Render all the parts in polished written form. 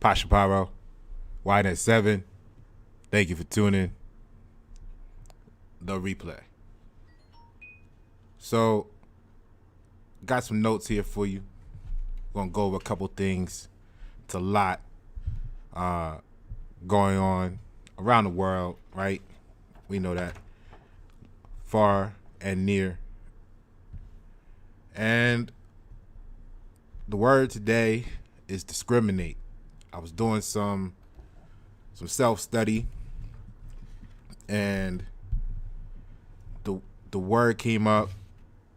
Pasha Paro, YNet7. Thank you for tuning. The replay. So, got some notes here for you. We're gonna go over a couple things. It's a lot going on around the world, right? We know that. Far and near. And the word today is discriminate. I was doing some self-study, and the word came up,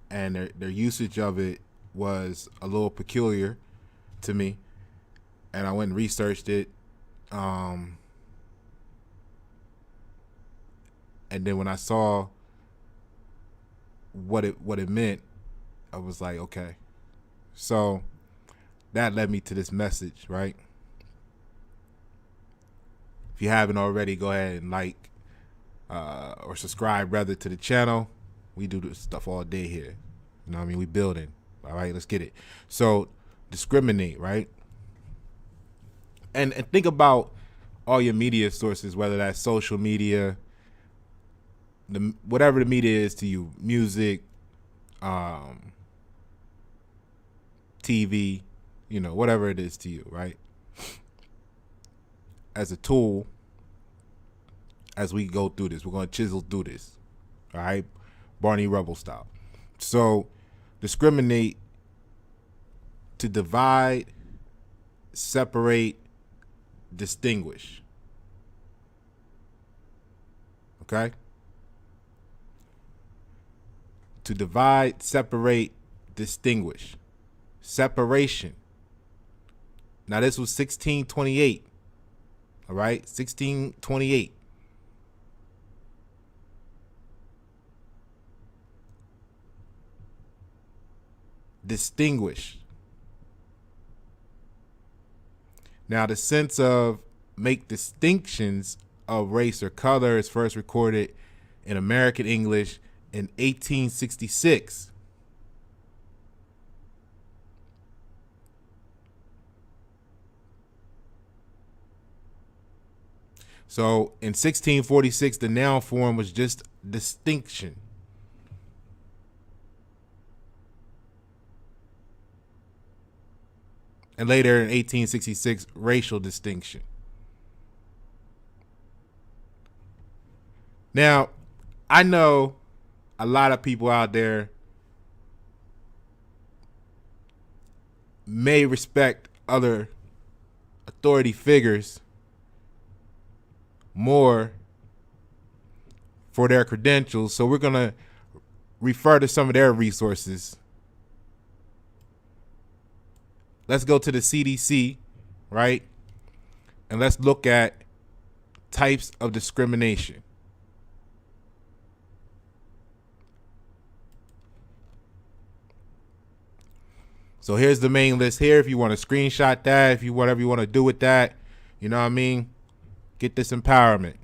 and their usage of it was a little peculiar to me, and I went and researched it. And then when I saw what it meant, I was like, okay. So that led me to this message, right? If you haven't already, go ahead and like or subscribe rather to the channel. We do this stuff all day here. You know what I mean? We building. All right, let's get it. So discriminate, right? And think about all your media sources, whether that's social media, whatever the media is to you, music, TV, whatever it is to you, right? As a tool, as we go through this, we're going to chisel through this, all right? Barney Rubble style. So, discriminate, to divide, separate, distinguish. Okay? To divide, separate, distinguish. Separation. Now, this was 1628. All right? 1628. Distinguish. Now, the sense of make distinctions of race or color is first recorded in American English in 1866. So in 1646, the noun form was just distinction. And later in 1866, racial distinction. Now, I know a lot of people out there may respect other authority figures more for their credentials, so we're going to refer to some of their resources. Let's go to the CDC, right? And let's look at types of discrimination. So here's the main list here. If you want to screenshot that, if you whatever you want to do with that, you know what I mean? Get this empowerment.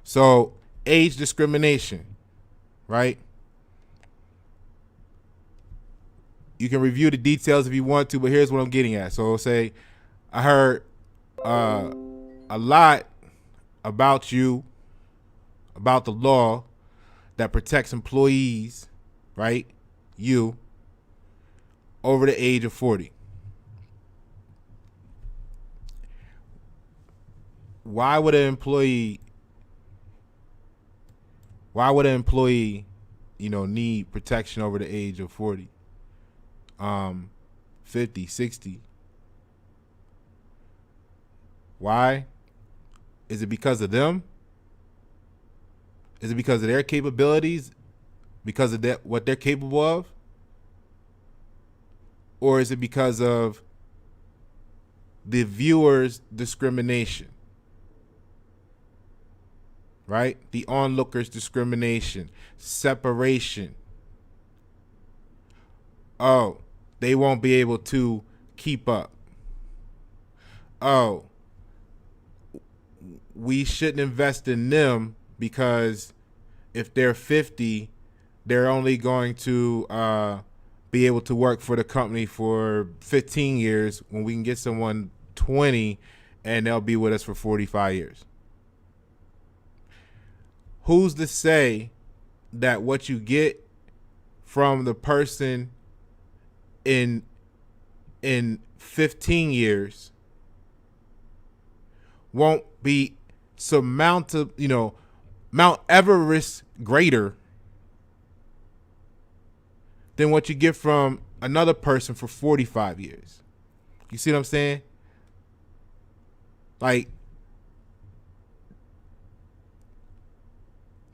So age discrimination, right? You can review the details if you want to, but here's what I'm getting at. So say I heard a lot about you, about the law that protects employees, right? You, over the age of 40. Why would an employee, need protection over the age of 40? 50, 60. Why? Is it because of them? Is it because of their capabilities? Because of what they're capable of? Or is it because of the viewer's discrimination? Right? The onlooker's discrimination, separation. Oh, they won't be able to keep up. Oh, we shouldn't invest in them because if they're 50, they're only going to be able to work for the company for 15 years when we can get someone 20 and they'll be with us for 45 years? Who's to say that what you get from the person in 15 years won't be Mount Everest greater than what you get from another person for 45 years? You see what I'm saying? Like,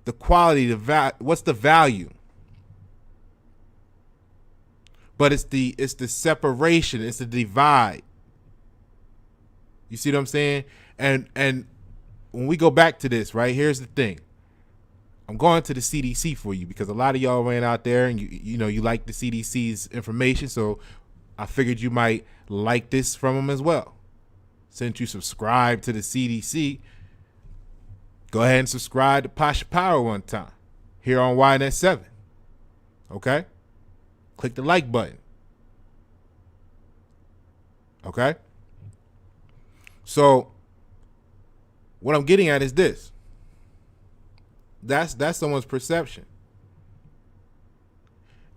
the quality, what's the value? But it's the separation, it's the divide. You see what I'm saying? And when we go back to this, right, here's the thing. I'm going to the CDC for you because a lot of y'all ran out there and you like the CDC's information, so I figured you might like this from them as well. Since you subscribe to the CDC, go ahead and subscribe to Pasha Power one time here on YNet 7. Okay? Click the like button. Okay? So what I'm getting at is this. That's someone's perception.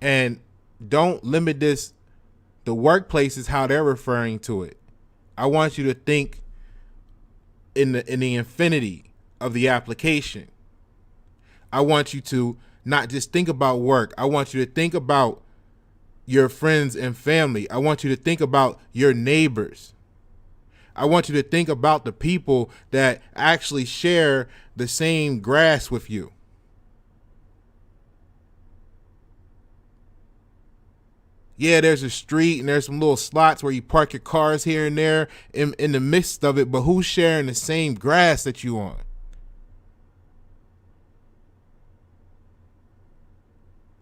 And don't limit this. The workplace is how they're referring to it. I want you to think in the infinity of the application. I want you to not just think about work. I want you to think about your friends and family. I want you to think about your neighbors. I want you to think about the people that actually share the same grass with you. Yeah, there's a street and there's some little slots where you park your cars here and there in the midst of it, but who's sharing the same grass that you on?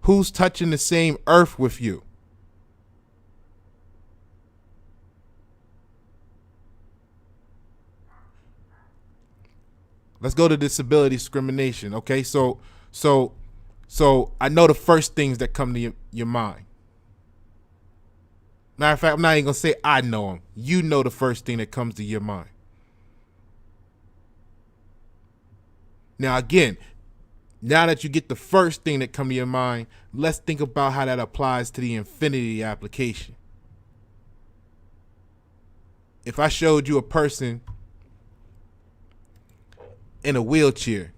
Who's touching the same earth with you? Let's go to disability discrimination. Okay, so I know the first things that come to your mind. Matter of fact, I'm not even gonna say I know them. You know the first thing that comes to your mind. Now again, now that you get the first thing that comes to your mind, let's think about how that applies to the infinity application. If I showed you a person in a wheelchair,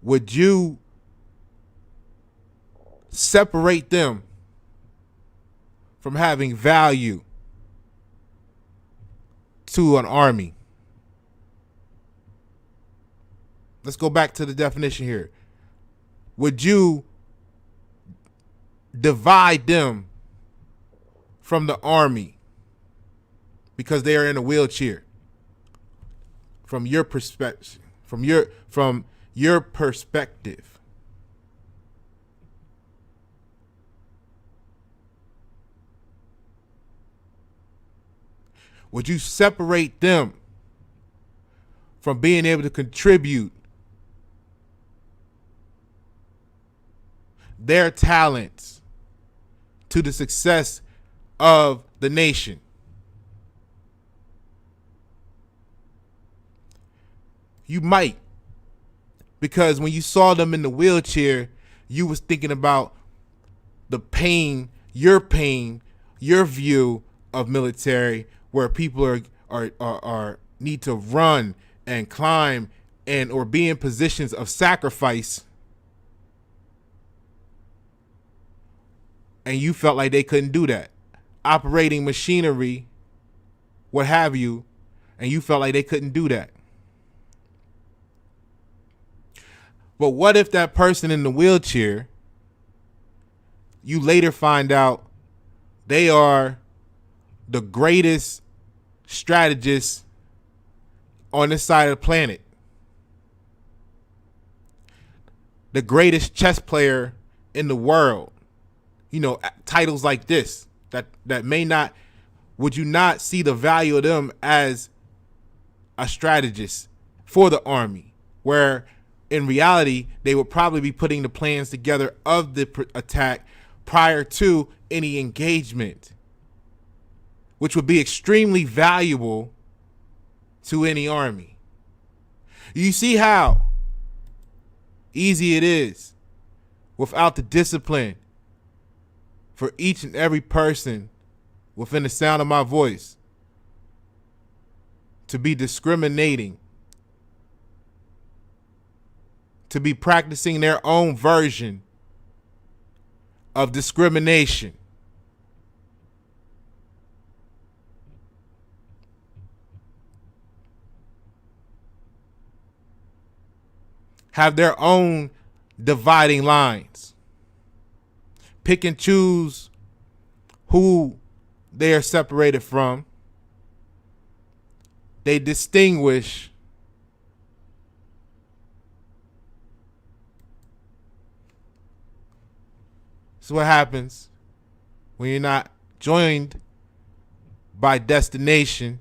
would you separate them from having value to an army? Let's go back to the definition here. Would you divide them from the army because they are in a wheelchair? From your perspective, from your perspective. Would you separate them from being able to contribute their talents to the success of the nation? You might, because when you saw them in the wheelchair, you was thinking about the pain, your view of military, where people are need to run and climb and or be in positions of sacrifice, and you felt like they couldn't do that, operating machinery, what have you, and you felt like they couldn't do that. But what if that person in the wheelchair, you later find out they are the greatest strategist on this side of the planet, the greatest chess player in the world? You know, titles like this that may not, would you not see the value of them as a strategist for the army, where in reality, they would probably be putting the plans together of the attack prior to any engagement, which would be extremely valuable to any army. You see how easy it is without the discipline for each and every person within the sound of my voice to be discriminating, to be practicing their own version of discrimination. Have their own dividing lines. Pick and choose who they are separated from. They distinguish This is what happens when you're not joined by destination,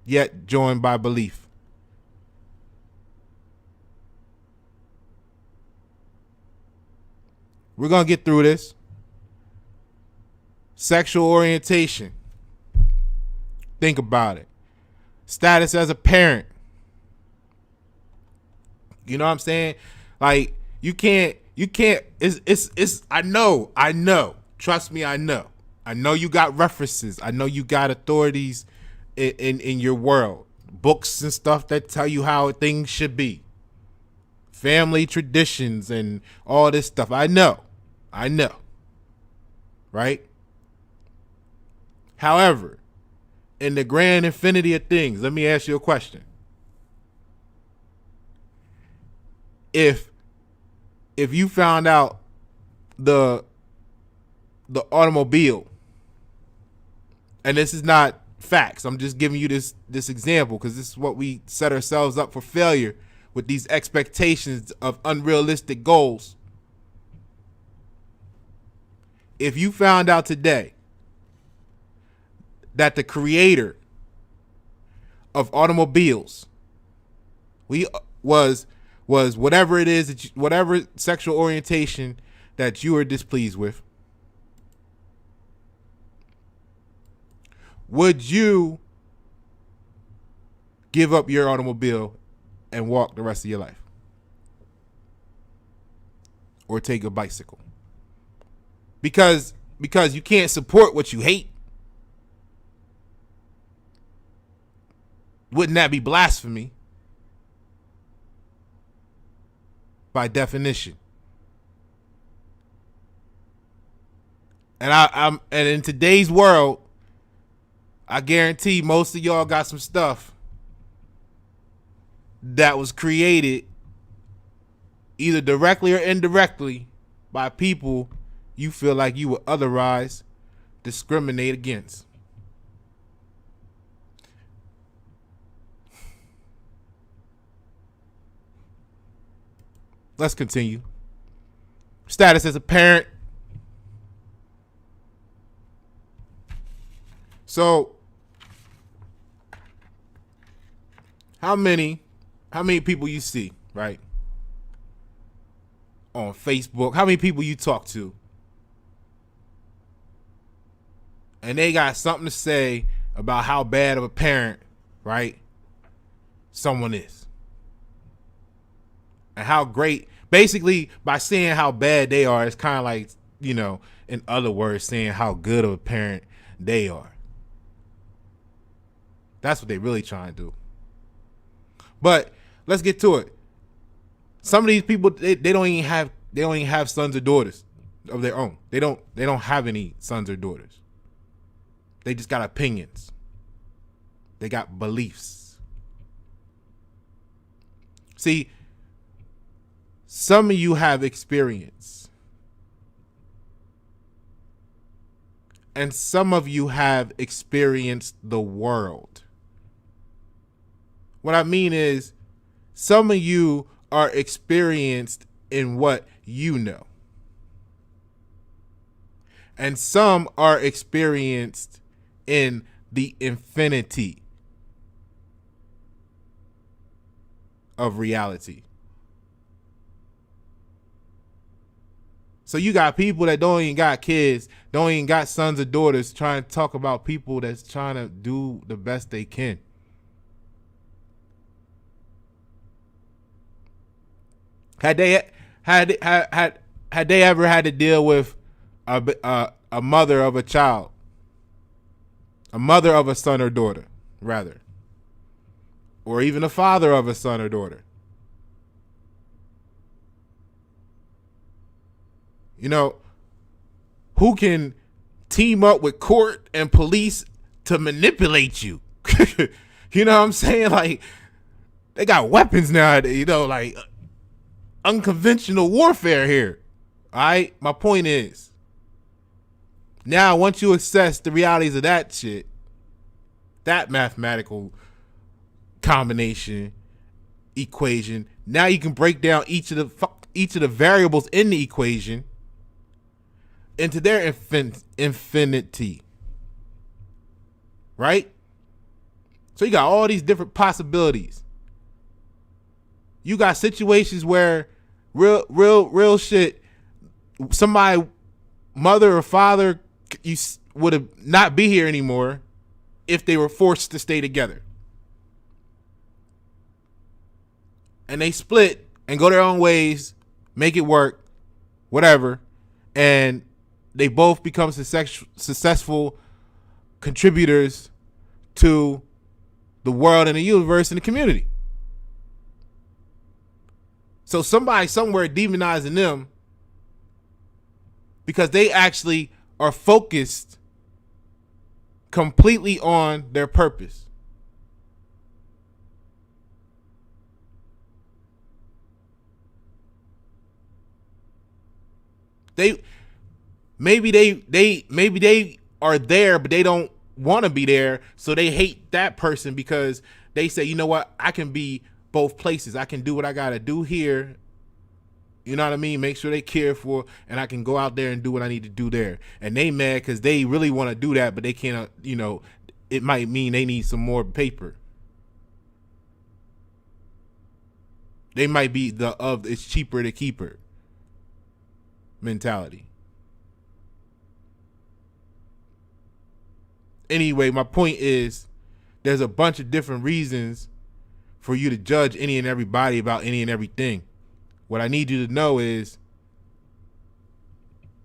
yet joined by belief. We're going to get through this. Sexual orientation. Think about it. Status as a parent. You know what I'm saying? Like, you can't, it's, I know. Trust me, I know. I know you got references. I know you got authorities in your world. Books and stuff that tell you how things should be. Family traditions and all this stuff. I know. Right? However, in the grand infinity of things, let me ask you a question. If you found out the automobile, and this is not facts, I'm just giving you this example because this is what we set ourselves up for failure with, these expectations of unrealistic goals. If you found out today that the creator of automobiles was whatever it is that whatever sexual orientation that you are displeased with, would you give up your automobile and walk the rest of your life, or take a bicycle? Because you can't support what you hate. Wouldn't that be blasphemy? By definition. And and in today's world, I guarantee most of y'all got some stuff that was created either directly or indirectly by people you feel like you would otherwise discriminate against. Let's continue. Status as a parent. So, how many people you see, right, on Facebook? How many people you talk to, and they got something to say about how bad of a parent, right, someone is? And how great, basically, by saying how bad they are, it's kind of like, in other words, saying how good of a parent they are. That's what they really trying to do. But let's get to it. Some of these people, they don't even have sons or daughters of their own. They don't have any sons or daughters. They just got opinions. They got beliefs. See, some of you have experience, and some of you have experienced the world. What I mean is, some of you are experienced in what you know, and some are experienced in the infinity of reality. So you got people that don't even got kids, don't even got sons or daughters, trying to talk about people that's trying to do the best they can. Had they ever had to deal with a mother of a child, a mother of a son or daughter, rather, or even a father of a son or daughter? You know, who can team up with court and police to manipulate you? You know what I'm saying? Like, they got weapons nowadays, you know, like unconventional warfare here. All right? My point is, now once you assess the realities of that shit, that mathematical combination, equation, now you can break down each of the variables in the equation into their infinity, right? So you got all these different possibilities. You got situations where real shit, somebody, mother or father, you would have not be here anymore if they were forced to stay together, and they split and go their own ways, make it work, whatever, and they both become successful contributors to the world and the universe and the community. So somebody somewhere demonizing them because they actually are focused completely on their purpose. Maybe they are there, but they don't want to be there, so they hate that person because they say, you know what, I can be both places. I can do what I gotta do here. You know what I mean? Make sure they care for, and I can go out there and do what I need to do there. And they mad because they really want to do that, but they can't. You know, it might mean they need some more paper. They might be it's cheaper to keep her mentality. Anyway, my point is, there's a bunch of different reasons for you to judge any and everybody about any and everything. What I need you to know is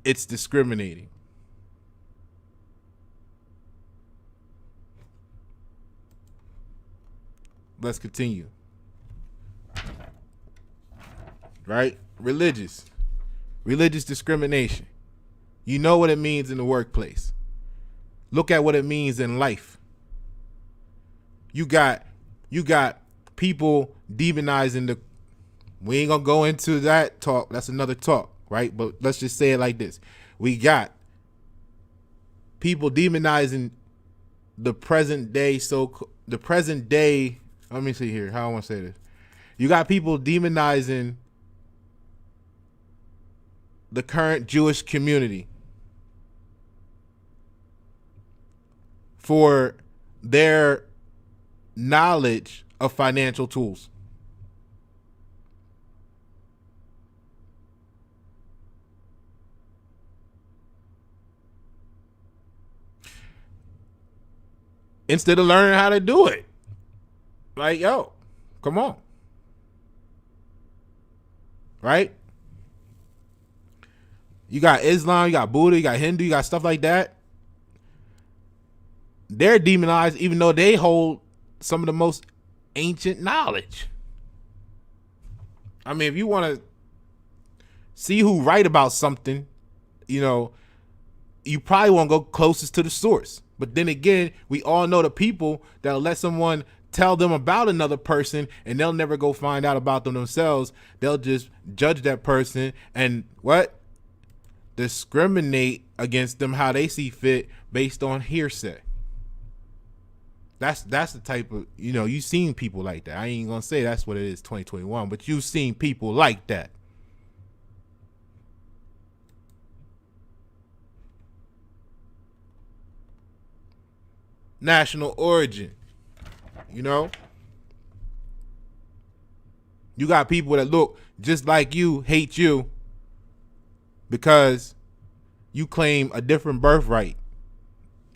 it's discriminating. Let's continue. Right? Religious discrimination. You know what it means in the workplace. Look at what it means in life. You got people demonizing we ain't gonna go into that talk. That's another talk, right? But let's just say it like this. We got people demonizing the present day. Let me see here. How I want to say this. You got people demonizing the current Jewish community for their knowledge of financial tools. Instead of learning how to do it. Like, yo, come on. Right? You got Islam, you got Buddha, you got Hindu, you got stuff like that. They're demonized even though they hold some of the most ancient knowledge. I mean, if you want to see who right about something, you know, you probably want to go closest to the source. But then again, we all know the people that'll let someone tell them about another person and they'll never go find out about them themselves. They'll just judge that person and discriminate against them how they see fit based on hearsay. That's the type of, you've seen people like that. I ain't gonna say that's what it is 2021, but you've seen people like that. National origin, You got people that look just like you hate you because you claim a different birthright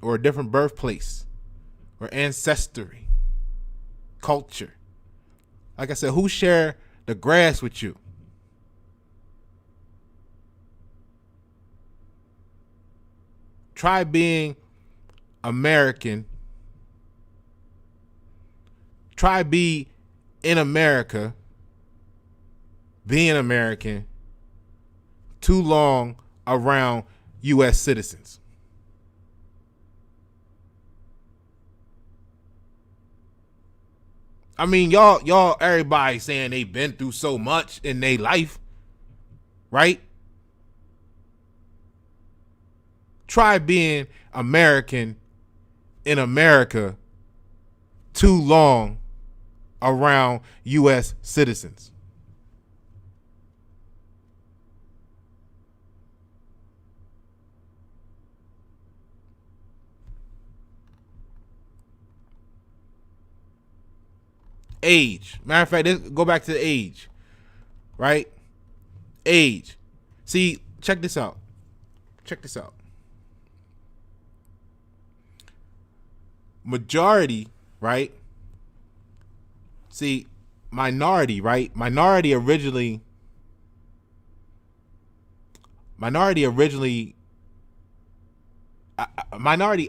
or a different birthplace or ancestry, culture. Like I said, who share the grass with you? Try being American. Try be in America, being American, too long around U.S. citizens. I mean, y'all, everybody saying they've been through so much in their life, right? Try being American in America too long around U.S. citizens. Age. Matter of fact, let's go back to the age, right? Age. See, check this out. Majority, right? See, minority, right? Minority originally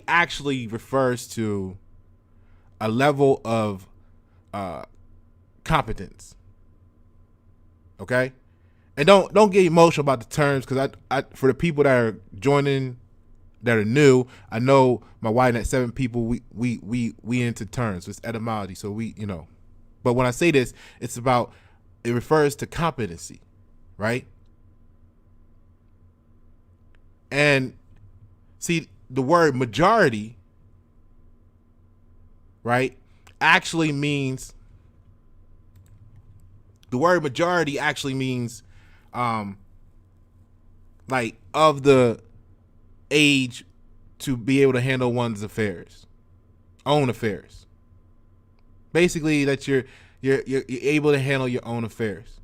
actually refers to a level of competence. Okay, and don't get emotional about the terms, because I for the people that are joining that are new, I know my white net 7 people we into terms. It's etymology, so we But when I say this, it refers to competency, right? And see, the word majority, right, actually means like of the age to be able to handle one's own affairs. Basically, that you're able to handle your own affairs.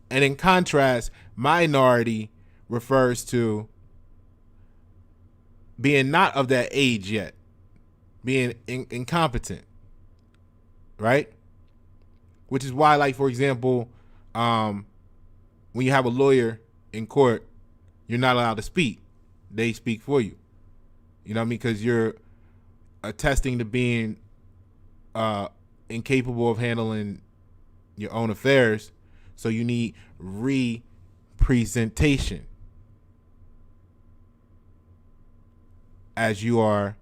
And in contrast, minority refers to being not of that age yet, being incompetent, right? Which is why, like, for example, when you have a lawyer in court, you're not allowed to speak. They speak for you. You know what I mean? Because you're attesting to being incapable of handling your own affairs. So you need representation as you are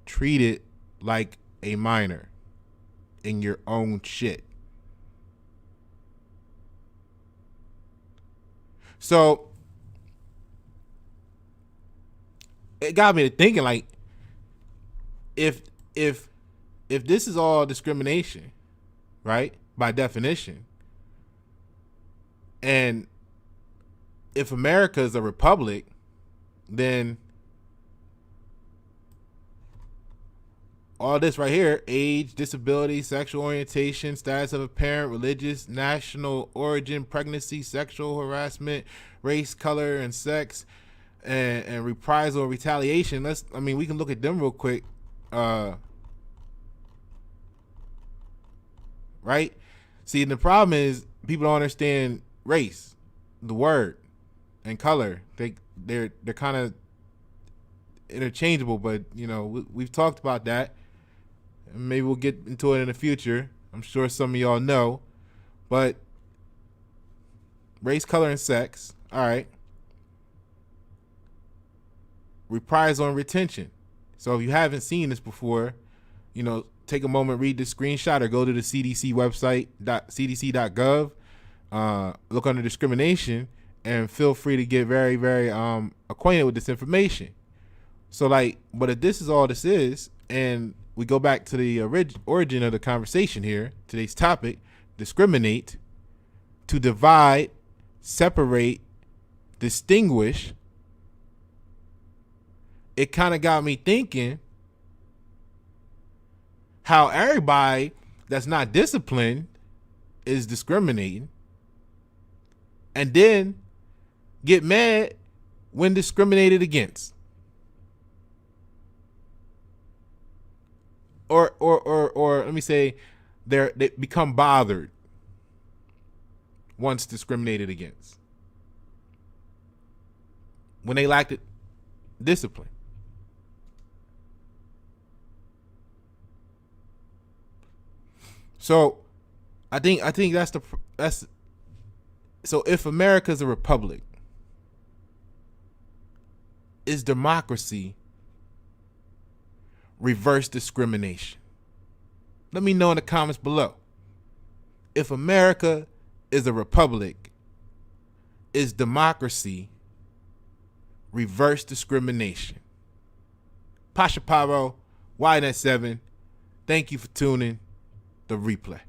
treated like a minor in your own shit. So it got me to thinking, like, if this is all discrimination, right, by definition, and if America is a republic, then all this right here: age, disability, sexual orientation, status of a parent, religious, national origin, pregnancy, sexual harassment, race, color, and sex, and reprisal or retaliation. We can look at them real quick. Right? See, the problem is people don't understand race, the word, and color. They're kind of interchangeable, but we've talked about that. Maybe we'll get into it in the future. I'm sure some of y'all know, but race, color, and sex. All right. Reprisal and retention. So if you haven't seen this before, take a moment, read this screenshot, or go to the CDC website, cdc.gov, look under discrimination, and feel free to get very, very acquainted with this information. So, but if this is all this is, and we go back to the origin of the conversation here, today's topic: discriminate, to divide, separate, distinguish. It kind of got me thinking how everybody that's not disciplined is discriminating, and then get mad when discriminated against. Or let me say, they become bothered once discriminated against, when they lack the discipline. So I think that's so if America's a republic, is democracy reverse discrimination? Let me know in the comments below. If America is a republic, is democracy reverse discrimination? Pasha Pavo, YNet7, thank you for tuning the replay.